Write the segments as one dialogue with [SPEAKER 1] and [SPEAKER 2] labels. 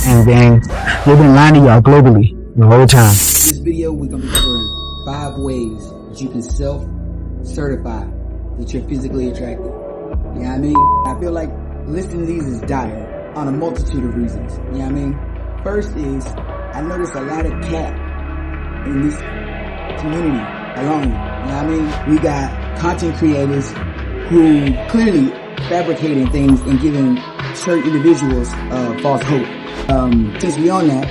[SPEAKER 1] And gang, they've been lying to y'all globally the whole time.
[SPEAKER 2] In this video, we're going to be covering 5 ways that you can self-certify that you're physically attractive. You know what I mean? I feel like listing these is dire on a multitude of reasons. You know what I mean? First is, I notice a lot of cap in this community alone. You know what I mean? We got content creators who clearly fabricating things and giving certain individuals false hope. Since we on that,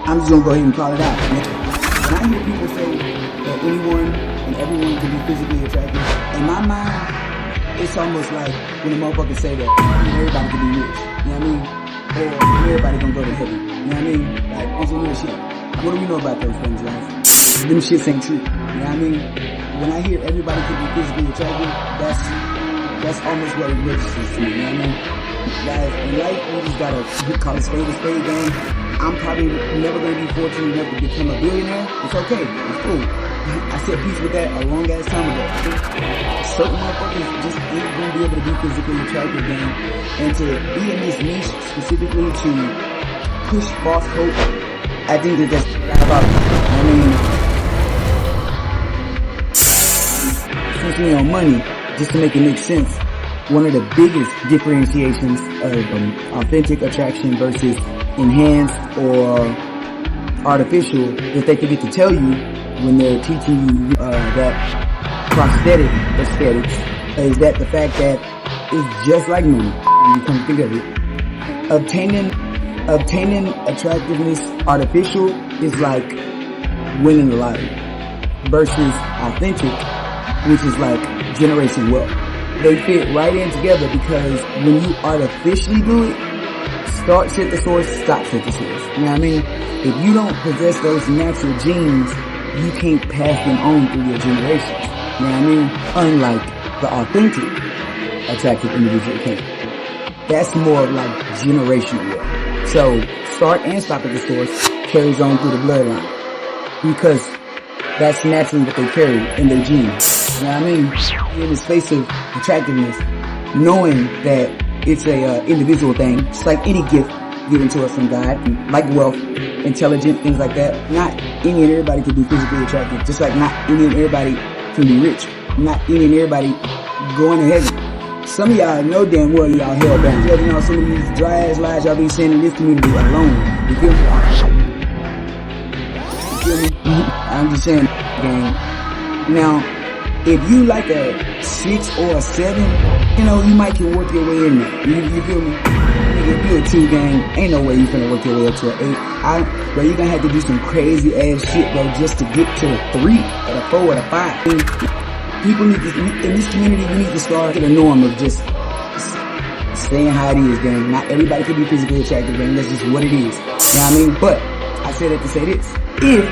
[SPEAKER 2] I'm just gonna go ahead and call it out. When I hear people say that anyone and everyone can be physically attractive, in my mind, it's almost like when a motherfucker say that everybody can be rich. You know what I mean? Or everybody gonna go to heaven. You know what I mean? Like, on some real shit. What do we know about those things, guys? Them shits ain't true. You know what I mean? When I hear everybody can be physically attractive, that's almost what it registers to me. You know what I mean? Guys, in life, we just gotta call a spade, gang. I'm probably never gonna be fortunate enough to become a billionaire. It's okay. It's cool. I said peace with that a long ass time ago. Certain motherfuckers just ain't gonna be able to be physically attractive, gang. And to be in this niche specifically to push false hope, I think that's about it. I mean, essentially on money, just to make it make sense. One of the biggest differentiations of authentic attraction versus enhanced or artificial that they forget to tell you when they're teaching you that prosthetic aesthetics is that the fact that it's just like money when you come to think of it. Obtaining attractiveness artificial is like winning the lottery versus authentic, which is like generating wealth. They fit right in together because when you artificially do it, starts at the source, stops at the source. You know what I mean? If you don't possess those natural genes, you can't pass them on through your generations. You know what I mean? Unlike the authentic attractive individual can. That's more like generational wealth. So start and stop at the source carries on through the bloodline because that's naturally what they carry in their genes. You know what I mean? In the space of attractiveness, knowing that it's a individual thing, just like any gift given to us from God, like wealth, intelligence, things like that. Not any and everybody can be physically attractive, just like not any and everybody can be rich. Not any and everybody going to heaven. Some of y'all know damn well y'all held down. You know, some of these dry ass lies y'all be saying in this community alone. You feel me? You feel me? I'm just saying, gang. Now, if you like a 6 or a 7, you know, you might can work your way in there. You feel me? If you're a 2, gang, ain't no way you finna work your way up to an 8. Bro, you gonna have to do some crazy ass shit, bro, just to get to the 3 or the 4 or the 5. People need to, in this community, we need to start to the norm of just staying how it is, gang. Not everybody can be physically attractive, gang. That's just what it is. You know what I mean? But I say that to say this. If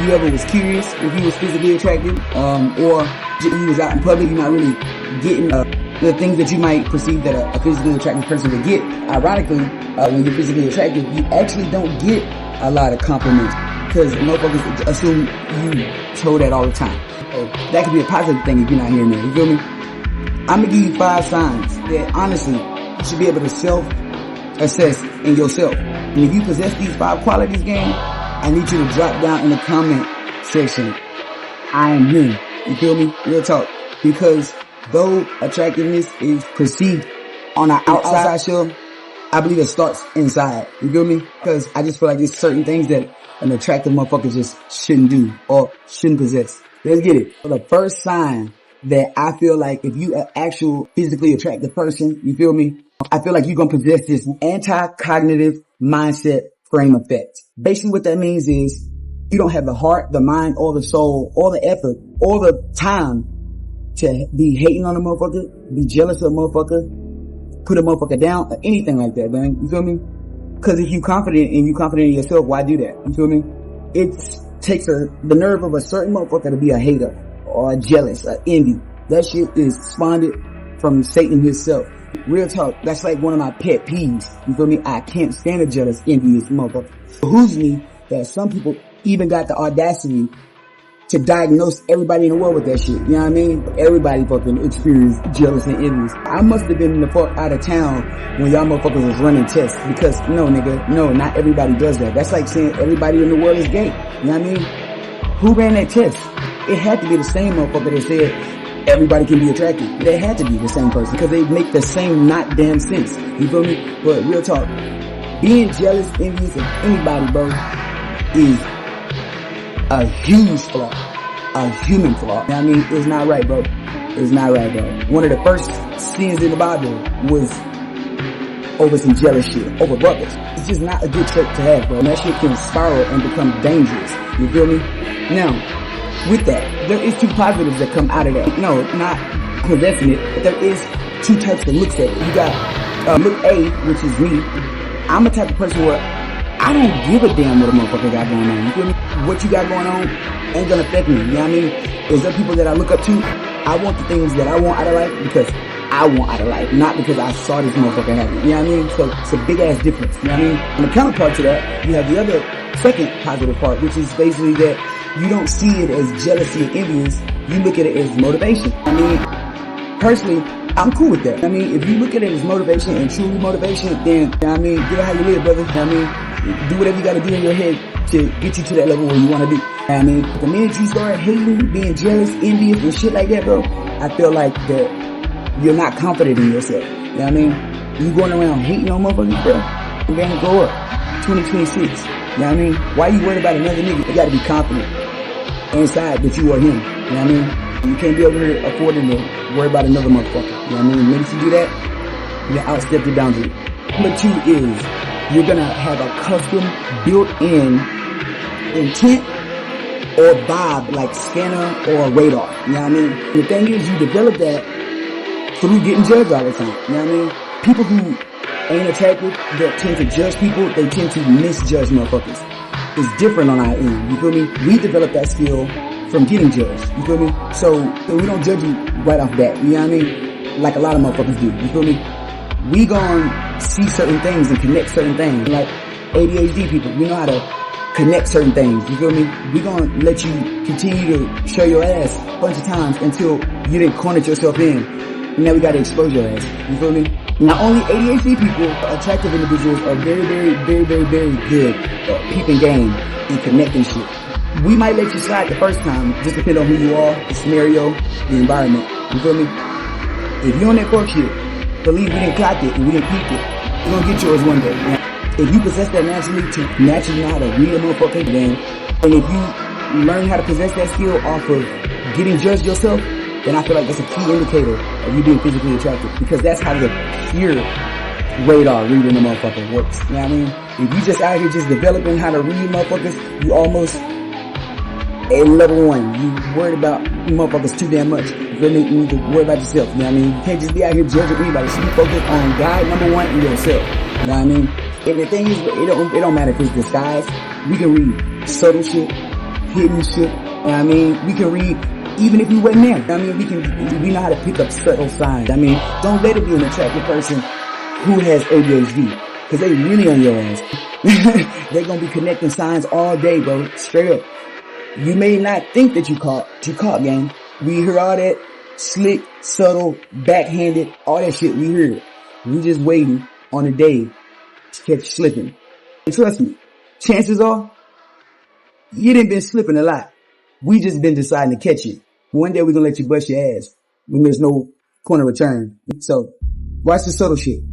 [SPEAKER 2] you ever was curious if you was physically attractive, or you was out in public, you're not really getting the things that you might perceive that a physically attractive person would get. Ironically, when you're physically attractive, you actually don't get a lot of compliments because motherfuckers assume you told that all the time. So that could be a positive thing if you're not hearing that. You feel me? I'm gonna give you 5 signs that honestly you should be able to self-assess in yourself. And if you possess these 5 qualities, gang, I need you to drop down in the comment section, I am him. You feel me? Real talk. Because though attractiveness is perceived on our outside show, I believe it starts inside. You feel me? Because I just feel like there's certain things that an attractive motherfucker just shouldn't do or shouldn't possess. Let's get it. So the first sign that I feel like if you an actual physically attractive person, you feel me? I feel like you're going to possess this anti-cognitive mindset frame effect. Basically what that means is you don't have the heart, the mind, or the soul, or the effort, or the time to be hating on a motherfucker, be jealous of a motherfucker, put a motherfucker down, or anything like that, man. You feel me? Cause if you confident and you confident in yourself, why do that? You feel me? It takes the nerve of a certain motherfucker to be a hater, or a jealous, or envy. That shit is spawned from Satan himself. Real talk, that's like one of my pet peeves. You feel me? I can't stand a jealous, envious motherfucker. It behooves me that some people even got the audacity to diagnose everybody in the world with that shit. You know what I mean? Everybody fucking experience jealous and envious. I must have been the fuck out of town when y'all motherfuckers was running tests, because no, nigga, no, not everybody does that. That's like saying everybody in the world is gay. You know what I mean? Who ran that test? It had to be the same motherfucker that said everybody can be attracted. They had to be the same person, because they make the same not damn sense. You feel me? But real talk, being jealous, envious of anybody, bro, is a huge flaw. A human flaw. You know what I mean? It's not right, bro. It's not right, bro. One of the first sins in the Bible was over some jealous shit, over brothers. It's just not a good trait to have, bro. And that shit can spiral and become dangerous. You feel me? Now, with that, there is two positives that come out of that. No, not possessing it, but there is two types of looks at it. You got look A, which is me. I'm a type of person where I don't give a damn what a motherfucker got going on. You feel me? What you got going on ain't gonna affect me. You know what I mean? Is there people that I look up to? I want the things that I want out of life because I want out of life, not because I saw this motherfucker happen. You know what I mean? So it's a big ass difference. You know what I mean? And the counterpart to that, you have the other second positive part, which is basically that you don't see it as jealousy or envious. You look at it as motivation. I mean, personally, I'm cool with that. I mean, if you look at it as motivation and truly motivation, then, you know what I mean, get how you live, brother. You know what I mean? Do whatever you gotta do in your head to get you to that level where you wanna be. You know what I mean? The minute you start hating, being jealous, envious, and shit like that, bro, I feel like that you're not confident in yourself. You know what I mean? You going around hating on motherfuckers, bro, you're gonna grow up. 2026. You know what I mean? Why you worried about another nigga? You gotta be confident inside that you are him. You know what I mean? You can't be over here affording to worry about another motherfucker. You know what I mean? The minute you do that, you outstep your boundary. Number two is you're gonna have a custom built-in intent or vibe like scanner or radar. You know what I mean? The thing is, you develop that through getting judged all the time. You know what I mean? People who ain't attractive, that tend to judge people, they tend to misjudge motherfuckers. It's different on our end. You feel me? We develop that skill from getting judged. You feel me? So we don't judge you right off bat. You know what I mean? Like a lot of motherfuckers do. You feel me? We gon' see certain things and connect certain things. Like ADHD people, we know how to connect certain things. You feel me? We gon' let you continue to show your ass a bunch of times until you didn't corner yourself in. And now we gotta expose your ass. You feel me? Not only ADHD people, attractive individuals are very, very, very, very, very good at peeping game and connecting shit. We might let you slide the first time, just depending on who you are, the scenario, the environment. You feel me? If you're on that fork shit, believe we didn't clock it and we didn't peep it, you're gonna get yours one day. Now, if you possess that naturally to naturally know how to read a motherfucker, then, and if you learn how to possess that skill off of getting judged yourself, then I feel like that's a key indicator of you being physically attractive, because that's how the pure radar reading the motherfucker works. You know what I mean? If you just out here just developing how to read motherfuckers, you almost at level 1. You worried about motherfuckers too damn much. You feel me? You need to worry about yourself. You know what I mean? You can't just be out here judging anybody. So you focus on God number 1 and yourself. You know what I mean? And the thing is, it don't matter if it's disguised. We can read subtle shit, hidden shit. You know what I mean? We can read even if we wasn't there. You know what I mean? We know how to pick up subtle signs. I mean, don't let it be an attractive person who has ADHD, because they really on your ass. They gonna be connecting signs all day, bro. Straight up. You may not think that you caught, gang. We hear all that slick, subtle, backhanded, all that shit we hear. We just waiting on a day to catch you slipping. And trust me, chances are, you done been slipping a lot. We just been deciding to catch you. One day we're gonna let you bust your ass when there's no point of return. So, watch the subtle shit,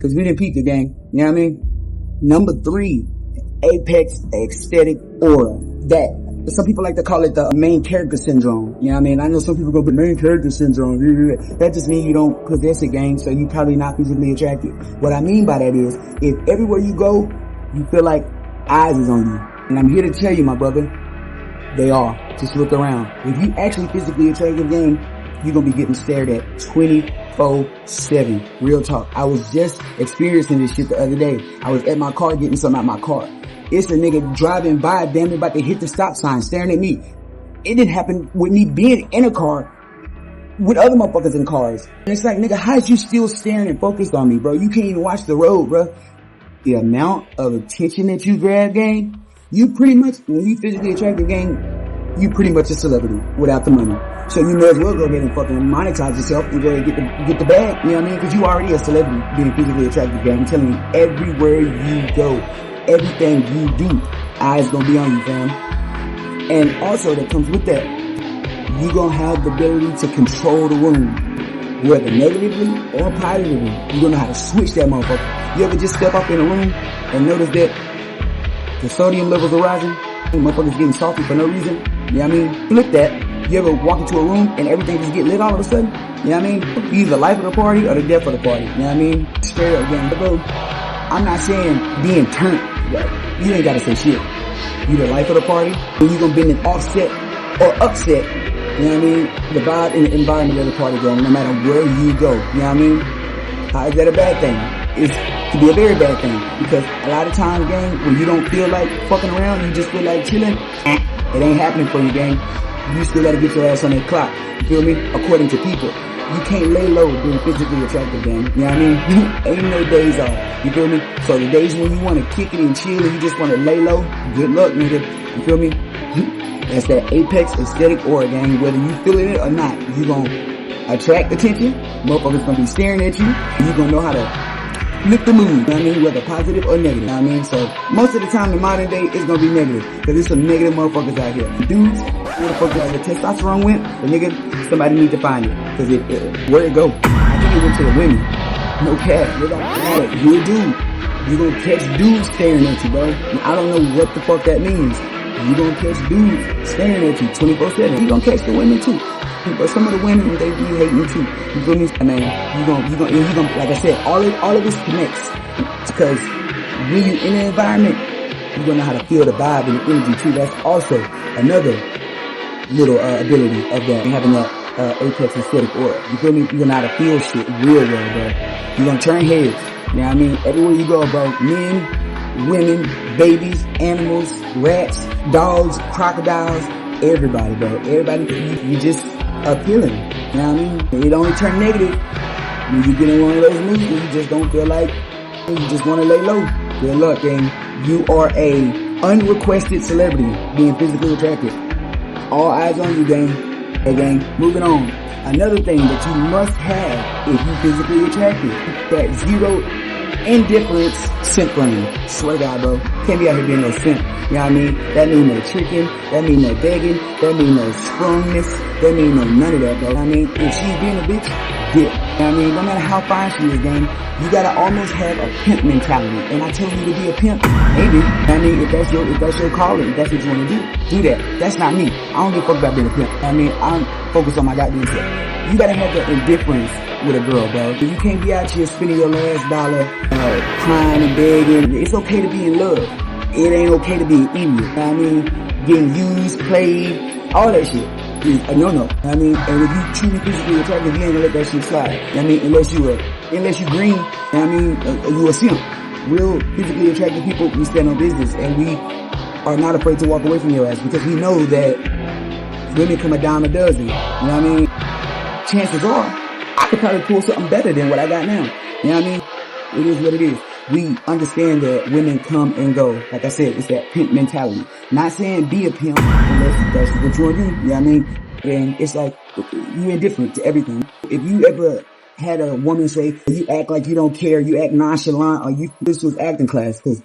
[SPEAKER 2] cause we didn't peep the gang. You know what I mean? Number 3, apex aesthetic aura. That. Some people like to call it the main character syndrome. You know what I mean? I know some people go, but main character syndrome. That just means you don't possess it, gang, so you probably not physically attractive. What I mean by that is, if everywhere you go, you feel like eyes is on you. And I'm here to tell you, my brother, they are. Just look around. If you actually physically attractive, gang, you're gonna be getting stared at 24/7. Real talk. I was just experiencing this shit the other day. I was at my car getting something out my car. It's a nigga driving by, damn about to hit the stop sign, staring at me. It didn't happen with me being in a car with other motherfuckers in cars. And it's like, nigga, how is you still staring and focused on me, bro? You can't even watch the road, bro. The amount of attention that you grab, gang, you pretty much, when you physically attractive, gang, you pretty much a celebrity without the money. So you may as well go ahead and fucking monetize yourself and go ahead and get the bag. You know what I mean? Because you already a celebrity being physically attractive, gang. I'm telling you, everywhere you go, everything you do, eyes gonna be on you, fam. And also that comes with that, you gonna have the ability to control the room, whether negatively or positively. You gonna know how to switch that motherfucker. You ever just step up in a room and notice that the sodium levels are rising? Motherfuckers getting salty for no reason. You know what I mean? Flip that. You ever walk into a room and everything just get lit all of a sudden? You know what I mean? You either the life of the party or the death of the party. You know what I mean? Straight up, gang. Bro, I'm not saying being turned. You ain't gotta say shit. You the life of the party, and you gonna be an offset or upset. You know what I mean? The vibe and the environment of the party, gang, no matter where you go. You know what I mean? How is that a bad thing? It could be a very bad thing, because a lot of times, gang, when you don't feel like fucking around, you just feel like chilling, it ain't happening for you, gang. You still gotta get your ass on that clock. You feel me? According to people. You can't lay low being physically attractive, gang. You know what I mean? Ain't no days off. You feel me? So the days when you wanna kick it and chill and you just wanna lay low, good luck, nigga. You feel me? That's that apex aesthetic aura, gang. Whether you feeling it or not, you gonna attract attention. Motherfuckers gonna be staring at you. You gonna know how to flip the mood, you know what I mean? Whether positive or negative, you know what I mean? So most of the time in modern day, it's gonna be negative, because there's some negative motherfuckers out here. Dudes, where the fuck the testosterone went, the nigga, somebody need to find it, because where it go? I think it went to the women. No cap, it don't matter. You a dude. You gonna catch dudes staring at you, bro. I don't know what the fuck that means. You gonna catch dudes staring at you 24/7. You gonna catch the women too. But some of the women, they be hating too. You feel me? I mean, you gonna, like I said, all of this connects. Because when you in the environment, you're gonna know how to feel the vibe and the energy too. That's also another little ability of that, having that apex aesthetic aura. You feel me? You're gonna know how to feel shit real well, bro. You're gonna turn heads. You know what I mean? Everywhere you go, bro. Men, women, babies, animals, rats, dogs, crocodiles, everybody, bro. Everybody, you just appealing. You know what I mean? It only turn negative when you get in one of those moods where you just don't feel like, you just want to lay low. Good luck, gang. You are a unrequested celebrity being physically attractive. All eyes on you, gang. Hey, gang, moving on. Another thing that you must have if you physically attractive, that zero indifference simp brain. Swear to God, bro. Can't be out here being no simp. You know what I mean? That mean no tricking. That mean no begging. That mean no sprungness. That mean no none of that, bro. I mean, if she's being a bitch, dip. You know what I mean? No matter how fine she is, gang, you gotta almost have a pimp mentality. And I tell you to be a pimp, maybe. You know what I mean? If that's your calling, if that's what you wanna do that. That's not me. I don't give a fuck about being a pimp. You know what I mean? I'm focused on my goddamn self. You gotta have the indifference with a girl, bro. You can't be out here spending your last dollar, crying and begging. It's okay to be in love. It ain't okay to be an idiot. You know what I mean? Getting used, played, all that shit is a no-no. You know what I mean? And if you truly physically attractive, you ain't gonna let that shit slide. You know what I mean? Unless you green, you know what I mean? You a simp. Real physically attractive people, we stand on business, and we are not afraid to walk away from your ass, because we know that women come a dime a dozen. You know what I mean? Chances are, I could probably pull something better than what I got now. You know what I mean? It is what it is. We understand that women come and go. Like I said, it's that pimp mentality. Not saying be a pimp unless that's what you want to do. You know what I mean? And it's like, you're indifferent to everything. If you ever had a woman say, you act like you don't care, you act nonchalant, or this was acting class, because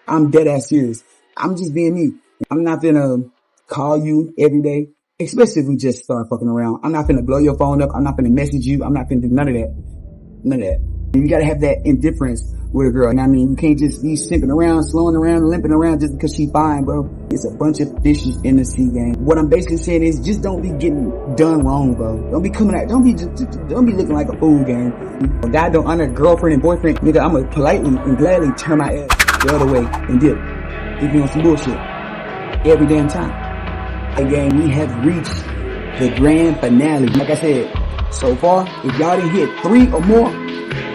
[SPEAKER 2] I'm dead ass serious. I'm just being me. I'm not gonna call you every day, especially if we just start fucking around. I'm not gonna blow your phone up. I'm not gonna message you. I'm not gonna do none of that. None of that. You gotta have that indifference with a girl. And I mean, you can't just be simping around, slowing around, limping around just because she fine, bro. It's a bunch of fishes in the sea, gang. What I'm basically saying is, just don't be getting done wrong, bro. Don't be coming out, don't be looking like a fool, gang. A guy don't honor girlfriend and boyfriend, nigga, I'ma politely and gladly turn my ass the other way and dip. If you on some bullshit. Every damn time. Again, we have reached the grand finale. Like I said, so far, if y'all didn't hit 3 or more,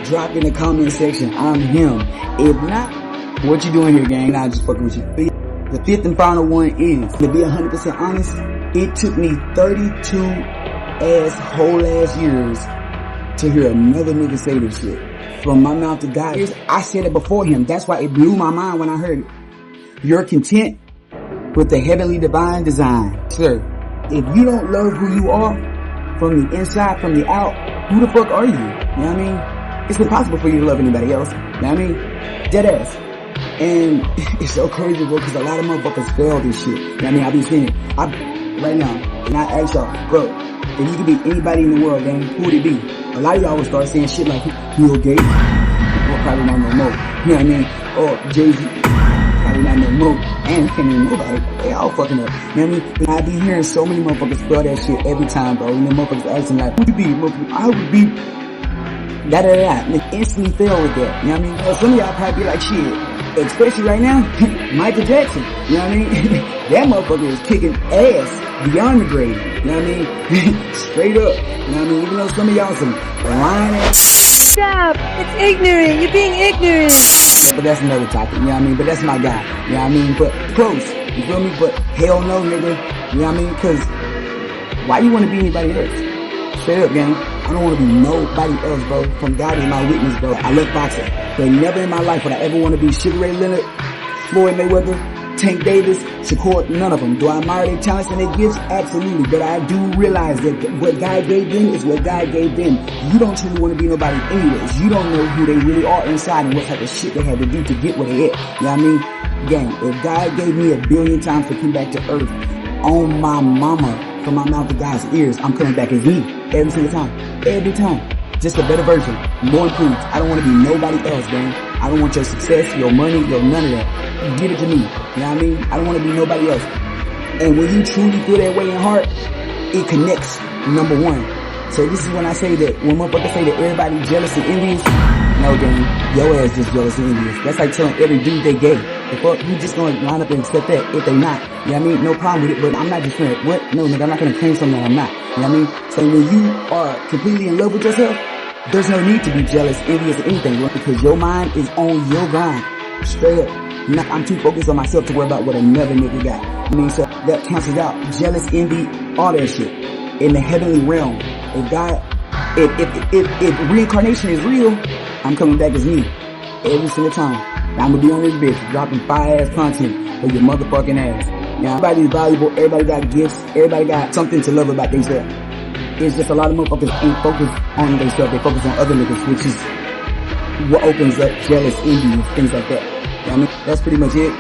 [SPEAKER 2] drop in the comment section, I'm him. If not, what you doing here, gang? Nah, just fucking with you. The 5th and final one is, to be 100% honest, it took me 32 whole ass years to hear another nigga say this shit. From my mouth to God. I said it before him. That's why it blew my mind when I heard it. You're content with the heavenly divine design. Sir, if you don't love who you are from the inside, from the out, who the fuck are you? You know what I mean? It's impossible for you to love anybody else. You know what I mean? Dead ass. And it's so crazy, bro, because a lot of motherfuckers fail this shit. You know what I mean? I be seeing it. Right now, and I ask y'all, bro, if you could be anybody in the world, gang, who would it be? A lot of y'all would start saying shit like Bill Gates, or probably not no more. You know what I mean? Or Jay-Z, probably not no more. And can't even nobody. They all fucking up. You know what I mean? And I be hearing so many motherfuckers spell that shit every time, bro. And then motherfuckers asking like, who would you be? I would be da-da-da-da. And they instantly fail with that. You know what I mean? Well, some of y'all probably be like, shit, especially right now, Michael Jackson. You know what I mean? That motherfucker is kicking ass beyond the grave. You know what I mean? Straight up. You know what I mean? Even though some of y'all some lying ass.
[SPEAKER 3] Stop! It's ignorant! You're being ignorant!
[SPEAKER 2] Yeah, but that's another topic, you know what I mean? But that's my guy, you know what I mean? But close, you feel me? But hell no, nigga. You know what I mean? Cause why you wanna be anybody else? Straight up, gang. I don't wanna be nobody else, bro. From God is my witness, bro. I love boxing. But never in my life would I ever wanna be Sugar Ray Leonard, Floyd Mayweather, Tank Davis, Shakur, none of them. Do I admire their talents and their gifts? Absolutely. But I do realize that what God gave them is what God gave them. You don't truly want to be nobody anyways. You don't know who they really are inside and what type of shit they had to do to get where they at. You know what I mean? Gang, if God gave me 1,000,000,000 times to come back to earth, on my mama, from my mouth to God's ears, I'm coming back as me. Every single time. Every time. Just a better version. More improved. I don't want to be nobody else, gang. I don't want your success, your money, your none of that. Give it to me. You know what I mean? I don't want to be nobody else. And when you truly feel that way in heart, it connects, number one. So this is when I say that, when motherfuckers say that everybody jealous and envious, no, gang, your ass just jealous and envious. That's like telling every dude they gay. The fuck, you just gonna line up and accept that if they not. You know what I mean? No problem with it, but I'm not just gonna, what? No, nigga, I'm not gonna claim something that I'm not. You know what I mean? So when you are completely in love with yourself, there's no need to be jealous, envious, or anything, bro, because your mind is on your grind. Straight up. I'm too focused on myself to worry about what another nigga got. I mean, so that cancels out jealous, envy, all that shit. In the heavenly realm, if God, if reincarnation is real, I'm coming back as me. Every single time. I'm gonna be on this bitch, dropping fire-ass content for your motherfucking ass. Now, everybody's valuable, everybody got gifts, everybody got something to love about themselves. It's just a lot of motherfuckers ain't focused on themselves, they focus on other niggas, which is what opens up jealous, envy, things like that. You know what I mean? That's pretty much it.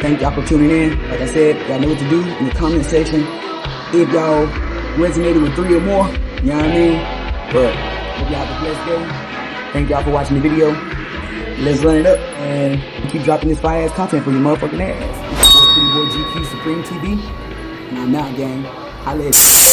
[SPEAKER 2] Thank y'all for tuning in. Like I said, y'all know what to do in the comment section. If y'all resonated with 3 or more, you know what I mean? But hope y'all have a blessed day. Thank y'all for watching the video. Let's run it up and keep dropping this fire ass content for your motherfucking ass. It's your boy P.B.G.Q Supreme TV. And I'm out, gang. Holla at you.